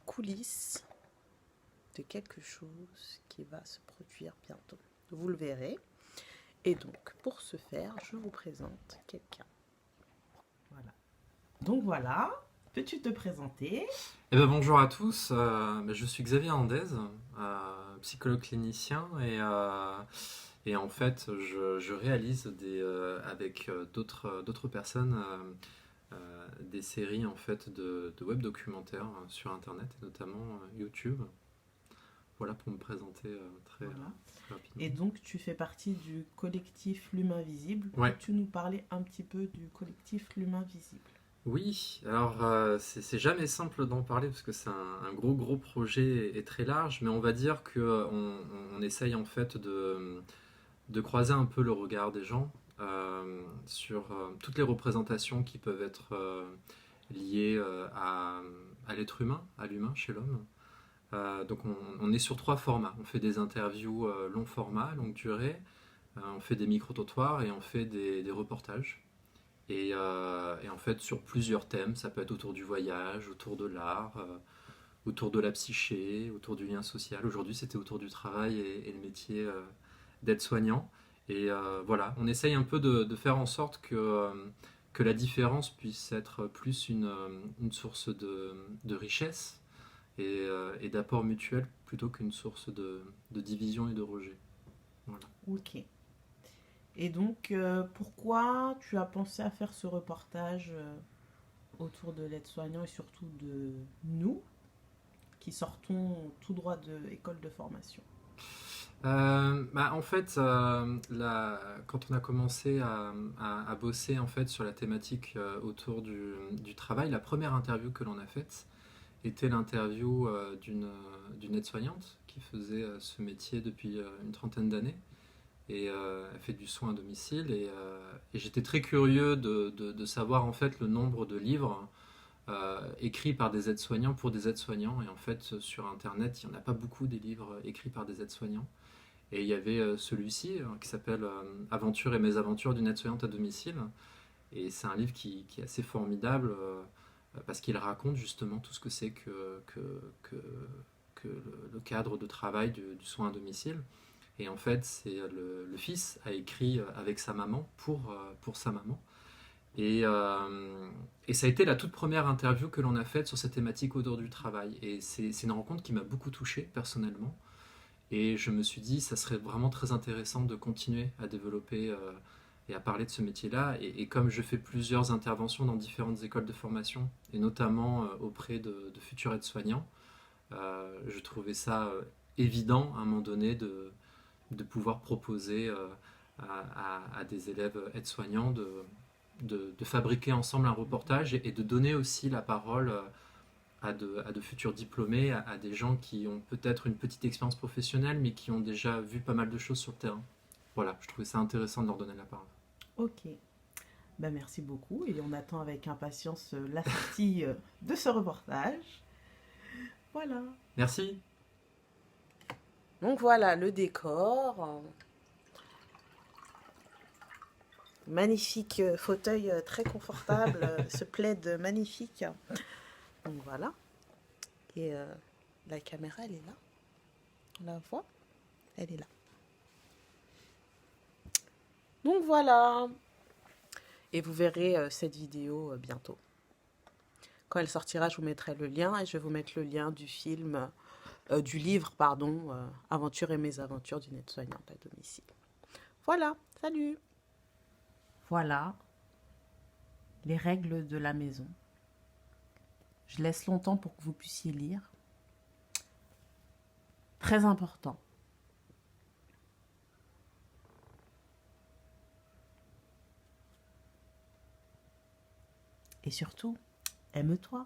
coulisses de quelque chose qui va se produire bientôt. Vous le verrez. Et donc, pour ce faire, je vous présente quelqu'un. Voilà. Donc voilà, peux-tu te présenter? Bonjour à tous, je suis Xavier Andez, psychologue clinicien et en fait je réalise avec d'autres personnes des séries en fait de web documentaires sur internet et notamment YouTube. Voilà pour me présenter Voilà. très rapidement. Et donc, tu fais partie du collectif L'Humain Visible. Ouais. Peux-tu nous parler un petit peu du collectif L'Humain Visible? Oui, alors c'est jamais simple d'en parler parce que c'est un gros projet et très large, mais on va dire que on essaye en fait de croiser un peu le regard des gens sur toutes les représentations qui peuvent être liées à l'être humain, à l'humain chez l'homme. Donc on est sur trois formats. On fait des interviews long format, longue durée, on fait des micro-trottoirs et on fait des reportages. Et en fait, sur plusieurs thèmes, ça peut être autour du voyage, autour de l'art, autour de la psyché, autour du lien social. Aujourd'hui, c'était autour du travail et le métier d'aide-soignant. Et voilà, on essaye un peu de faire en sorte que la différence puisse être plus une source de richesse et d'apport mutuel plutôt qu'une source de division et de rejet. Voilà. Ok. Et donc, pourquoi tu as pensé à faire ce reportage autour de l'aide-soignant et surtout de nous qui sortons tout droit de l'école de formation? En fait, quand on a commencé à bosser en fait sur la thématique autour du travail, la première interview que l'on a faite était l'interview d'une aide-soignante qui faisait ce métier depuis une trentaine d'années et elle fait du soin à domicile et j'étais très curieux de savoir en fait le nombre de livres écrits par des aides-soignants pour des aides-soignants et en fait sur internet il n'y en a pas beaucoup des livres écrits par des aides-soignants. Et il y avait celui-ci qui s'appelle Aventure et mésaventures d'une aide-soignante à domicile. Et c'est un livre qui est assez formidable parce qu'il raconte justement tout ce que c'est que le cadre de travail du soin à domicile. Et en fait, c'est le fils a écrit avec sa maman pour sa maman. Et ça a été la toute première interview que l'on a faite sur cette thématique autour du travail. Et c'est une rencontre qui m'a beaucoup touché personnellement. Et je me suis dit, ça serait vraiment très intéressant de continuer à développer et à parler de ce métier-là. Et comme je fais plusieurs interventions dans différentes écoles de formation, et notamment auprès de futurs aides-soignants, je trouvais ça évident à un moment donné de pouvoir proposer à des élèves aides-soignants de fabriquer ensemble un reportage et de donner aussi la parole à de futurs diplômés, à des gens qui ont peut-être une petite expérience professionnelle, mais qui ont déjà vu pas mal de choses sur le terrain. Voilà, je trouvais ça intéressant de leur donner la parole. Ok. Ben, merci beaucoup et on attend avec impatience la sortie de ce reportage. Voilà. Merci. Donc voilà le décor. Magnifique fauteuil très confortable, ce plaid magnifique. Donc voilà. Et la caméra, elle est là. On la voit? Elle est là. Donc voilà. Et vous verrez cette vidéo bientôt. Quand elle sortira, je vous mettrai le lien et je vais vous mettre le lien du film, du livre, pardon, Aventure et mésaventures d'une aide-soignante à domicile. Voilà, salut. Voilà les règles de la maison. Je laisse longtemps pour que vous puissiez lire. Très important. Et surtout, aime-toi.